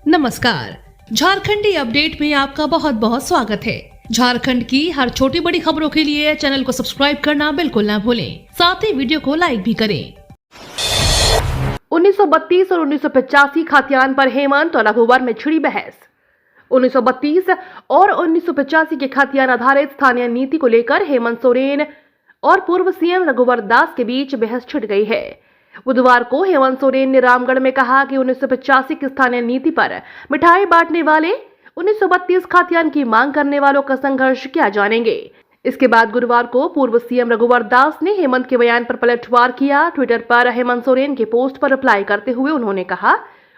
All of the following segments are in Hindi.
नमस्कार, झारखंडी अपडेट में आपका बहुत बहुत स्वागत है। झारखंड की हर छोटी बड़ी खबरों के लिए चैनल को सब्सक्राइब करना बिल्कुल ना भूलें, साथ ही वीडियो को लाइक भी करें। 1932 और 1985 खाद्यान्न पर हेमंत और रघुवर में छिड़ी बहस। 1932 और 1985 के खाद्यान्न आधारित स्थानीय नीति को लेकर हेमंत सोरेन और पूर्व सीएम रघुवर दास के बीच बहस छिड़ गई है। बुधवार को हेमंत सोरेन ने रामगढ़ में कहा कि 1985 की स्थानीय नीति पर मिठाई बांटने वाले 1932 खाद्यान्न की मांग करने वालों का संघर्ष क्या जानेंगे। इसके बाद गुरुवार को पूर्व सीएम रघुवर दास ने हेमंत के बयान पर पलटवार किया। ट्विटर पर हेमंत सोरेन के पोस्ट पर रिप्लाई करते हुए उन्होंने कहा,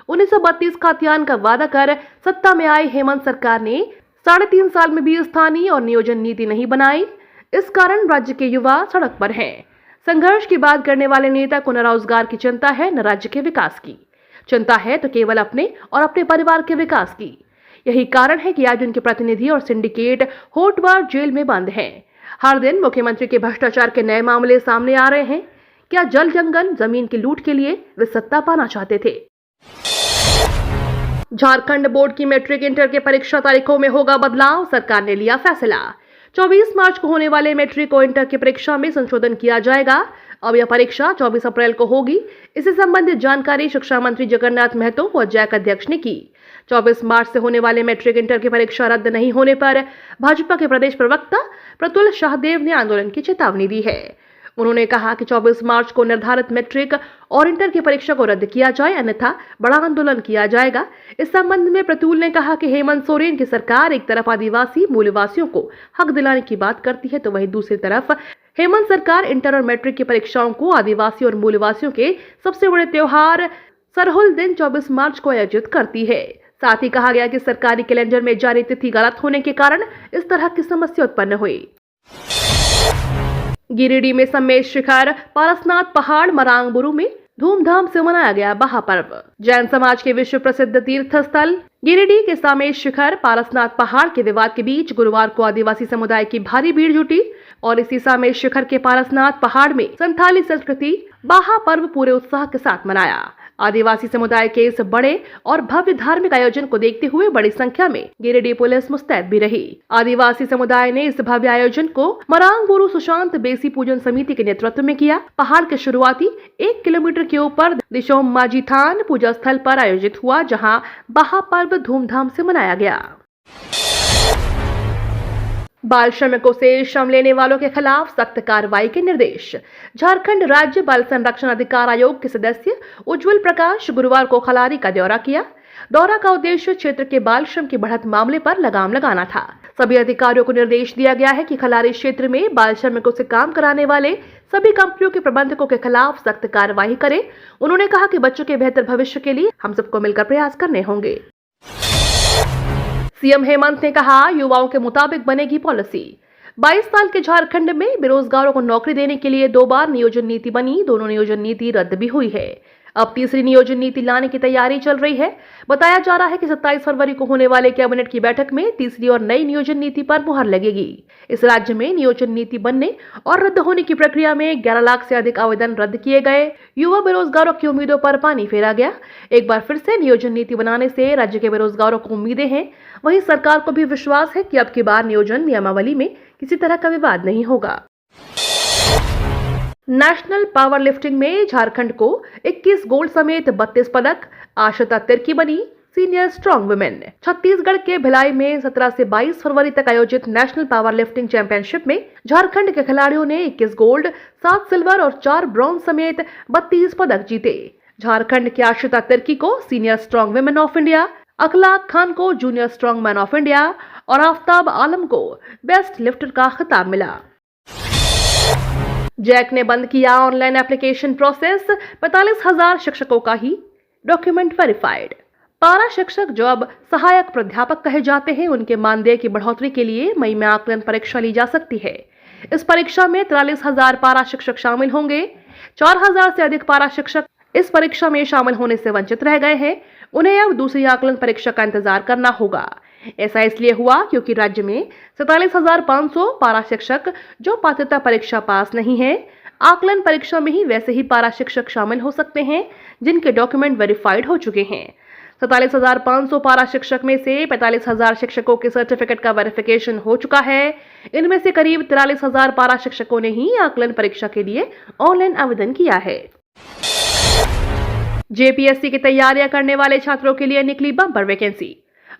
1932 खाद्यान्न का वादा कर सत्ता में आई हेमंत सरकार ने 3.5 साल में भी स्थानीय और नियोजन नीति नहीं बनाई। इस कारण राज्य के युवा सड़क पर हैं। संघर्ष की बात करने वाले नेता को न रोजगार की चिंता है, न राज्य के विकास की चिंता है, तो केवल अपने और अपने परिवार के विकास की। यही कारण है कि आज उनके प्रतिनिधि और सिंडिकेट होटवार जेल में बंद हैं। हर दिन मुख्यमंत्री के भ्रष्टाचार के नए मामले सामने आ रहे हैं। क्या जल जंगल जमीन की लूट के लिए वे सत्ता पाना चाहते थे। झारखंड बोर्ड की मैट्रिक इंटर के परीक्षा तारीखों में होगा बदलाव, सरकार ने लिया फैसला। 24 मार्च को होने वाले मैट्रिक और इंटर की परीक्षा में संशोधन किया जाएगा। अब यह परीक्षा 24 अप्रैल को होगी। इससे संबंधित जानकारी शिक्षा मंत्री जगन्नाथ महतो व जैक अध्यक्ष ने की। 24 मार्च से होने वाले मैट्रिक इंटर की परीक्षा रद्द नहीं होने पर भाजपा के प्रदेश प्रवक्ता प्रतुल शाहदेव ने आंदोलन की चेतावनी दी है। उन्होंने कहा कि 24 मार्च को निर्धारित मैट्रिक और इंटर की परीक्षा को रद्द किया जाए, अन्यथा बड़ा आंदोलन किया जाएगा। इस संबंध में प्रतुल ने कहा कि हेमंत सोरेन की सरकार एक तरफ आदिवासी मूलवासियों को हक दिलाने की बात करती है, तो वहीं दूसरी तरफ हेमंत सरकार इंटर और मैट्रिक की परीक्षाओं को आदिवासी और मूलवासियों के सबसे बड़े त्योहार सरहुल दिन 24 मार्च को आयोजित करती है। साथ ही कहा गया कि सरकारी कैलेंडर में जारी तिथि गलत होने के कारण इस तरह की समस्या उत्पन्न हुई। गिरिडीह में समेत शिखर पारसनाथ पहाड़ मरांगबुरु में धूमधाम से मनाया गया महापर्व। जैन समाज के विश्व प्रसिद्ध तीर्थ स्थल गिरिडीह के समेत शिखर पारसनाथ पहाड़ के विवाद के बीच गुरुवार को आदिवासी समुदाय की भारी भीड़ जुटी और इसी समेत शिखर के पारसनाथ पहाड़ में संथाली संस्कृति महापर्व पूरे उत्साह के साथ मनाया। आदिवासी समुदाय के इस बड़े और भव्य धार्मिक आयोजन को देखते हुए बड़ी संख्या में गिरिडीह पुलिस मुस्तैद भी रही। आदिवासी समुदाय ने इस भव्य आयोजन को मरांगबुरु सुशांत बेसी पूजन समिति के नेतृत्व में किया। पहाड़ के शुरुआती 1 किलोमीटर के ऊपर दिशोम माजी थान पूजा स्थल पर आयोजित हुआ, जहां महापर्व धूमधाम से मनाया गया। बाल श्रमिकों से श्रम लेने वालों के खिलाफ सख्त कार्रवाई के निर्देश। झारखंड राज्य बाल संरक्षण अधिकार आयोग के सदस्य उज्जवल प्रकाश गुरुवार को खलारी का दौरा किया। दौरा का उद्देश्य क्षेत्र के बाल श्रम के बढ़त मामले पर लगाम लगाना था। सभी अधिकारियों को निर्देश दिया गया है कि खलारी क्षेत्र में बाल श्रमिकों से काम कराने वाले सभी कंपनियों के प्रबंधकों के खिलाफ सख्त कार्रवाई करें। उन्होंने कहा कि बच्चों के बेहतर भविष्य के लिए हम सबको मिलकर प्रयास करने होंगे। सीएम हेमंत ने कहा, युवाओं के मुताबिक बनेगी पॉलिसी। 22 साल के झारखंड में बेरोजगारों को नौकरी देने के लिए 2 बार नियोजन नीति बनी। दोनों नियोजन नीति रद्द भी हुई है। अब तीसरी नियोजन नीति लाने की तैयारी चल रही है। बताया जा रहा है कि 27 फरवरी को होने वाले कैबिनेट की बैठक में तीसरी और नई नियोजन नीति पर मुहर लगेगी। इस राज्य में नियोजन नीति बनने और रद्द होने की प्रक्रिया में 11 लाख से अधिक आवेदन रद्द किए गए। युवा बेरोजगारों की उम्मीदों पर पानी फेरा गया। एक बार फिर से नियोजन नीति बनाने से राज्य के बेरोजगारों को उम्मीदें हैं। वहीं सरकार को भी विश्वास है कि अब की बार नियोजन नियमावली में किसी तरह का विवाद नहीं होगा। नेशनल पावर लिफ्टिंग में झारखंड को 21 गोल्ड समेत 32 पदक। आशिता तिर्की बनी सीनियर स्ट्रॉन्ग वुमेन। छत्तीसगढ़ के भिलाई में 17 से 22 फरवरी तक आयोजित नेशनल पावर लिफ्टिंग चैंपियनशिप में झारखंड के खिलाड़ियों ने 21 गोल्ड, 7 सिल्वर और 4 ब्रॉन्ज समेत 32 पदक जीते। झारखंड की आशिता तिर्की को senior strong women of India, अखलाक खान को junior strong man of India और आफ्ताब आलम को बेस्ट लिफ्टर का खिताब मिला। जैक ने बंद किया ऑनलाइन एप्लीकेशन प्रोसेस। 45,000 शिक्षकों का ही डॉक्यूमेंट वेरीफाइड। पारा शिक्षक जो अब सहायक प्राध्यापक कहे जाते हैं, उनके मानदेय की बढ़ोतरी के लिए मई में आकलन परीक्षा ली जा सकती है। इस परीक्षा में 43,000 पारा शिक्षक शामिल होंगे। 4,000 से अधिक पारा शिक्षक इस परीक्षा में शामिल होने से वंचित रह गए हैं। उन्हें अब दूसरी आकलन परीक्षा का इंतजार करना होगा। ऐसा इसलिए हुआ क्योंकि राज्य में 47,500 पारा शिक्षक जो पात्रता परीक्षा पास नहीं है, आकलन परीक्षा में ही वैसे ही पारा शिक्षक शामिल हो सकते हैं जिनके डॉक्यूमेंट वेरीफाइड हो चुके हैं। 47,500 पारा शिक्षक में से 45,000 शिक्षकों के सर्टिफिकेट का वेरिफिकेशन हो चुका है। इनमें से करीब 43,000 पारा शिक्षकों ने ही आकलन परीक्षा के लिए ऑनलाइन आवेदन किया है। जेपीएससी की तैयारियां करने वाले छात्रों के लिए निकली बम्पर वैकेंसी।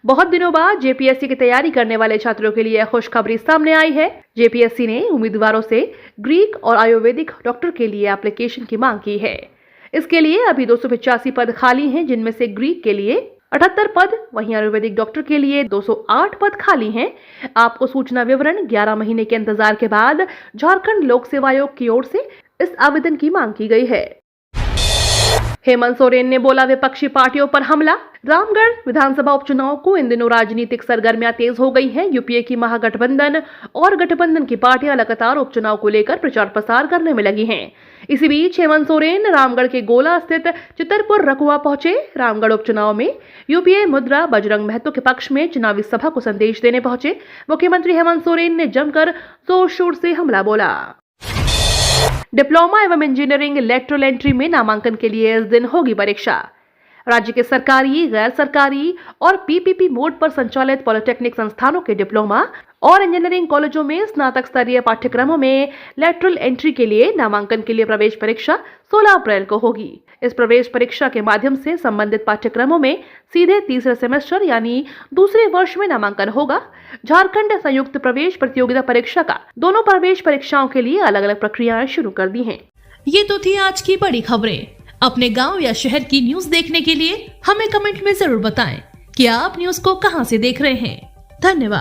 बहुत दिनों बाद जेपीएससी की तैयारी करने वाले छात्रों के लिए खुशखबरी सामने आई है। जेपीएससी ने उम्मीदवारों से ग्रीक और आयुर्वेदिक डॉक्टर के लिए एप्लीकेशन की मांग की है। इसके लिए अभी 285 पद खाली हैं, जिनमें से ग्रीक के लिए 78 पद, वहीं आयुर्वेदिक डॉक्टर के लिए 208 पद खाली हैं। आपको सूचना विवरण 11 महीने के इंतजार के बाद झारखंड लोक सेवा आयोग की ओर से इस आवेदन की मांग की गई है। हेमंत सोरेन ने बोला विपक्षी पार्टियों पर हमला। रामगढ़ विधानसभा उपचुनाव को इन दिनों राजनीतिक सरगर्मियां तेज हो गई हैं। यूपीए की महागठबंधन और गठबंधन की पार्टियां लगातार उपचुनाव को लेकर प्रचार प्रसार करने में लगी हैं। इसी बीच हेमंत सोरेन रामगढ़ के गोला स्थित चितरपुर रकुआ पहुंचे। रामगढ़ उपचुनाव में यूपीए मुद्रा बजरंग महतो के पक्ष में चुनावी सभा को संदेश देने पहुंचे मुख्यमंत्री हेमंत सोरेन ने जमकर जोर शोर से हमला बोला। डिप्लोमा एवं इंजीनियरिंग लेटरल एंट्री में नामांकन के लिए इस दिन होगी परीक्षा। राज्य के सरकारी, गैर सरकारी और पीपीपी मोड पर संचालित पॉलिटेक्निक संस्थानों के डिप्लोमा और इंजीनियरिंग कॉलेजों में स्नातक स्तरीय पाठ्यक्रमों में लेटरल एंट्री के लिए नामांकन के लिए प्रवेश परीक्षा 16 अप्रैल को होगी। इस प्रवेश परीक्षा के माध्यम से संबंधित पाठ्यक्रमों में सीधे तीसरे सेमेस्टर यानी दूसरे वर्ष में नामांकन होगा। झारखंड संयुक्त प्रवेश प्रतियोगिता परीक्षा का दोनों प्रवेश परीक्षाओं के लिए अलग अलग प्रक्रियाएं शुरू कर दी हैं। ये तो थी आज की बड़ी खबरें। अपने गांव या शहर की न्यूज देखने के लिए हमें कमेंट में जरूर बताएं कि आप न्यूज को कहां से देख रहे हैं। धन्यवाद।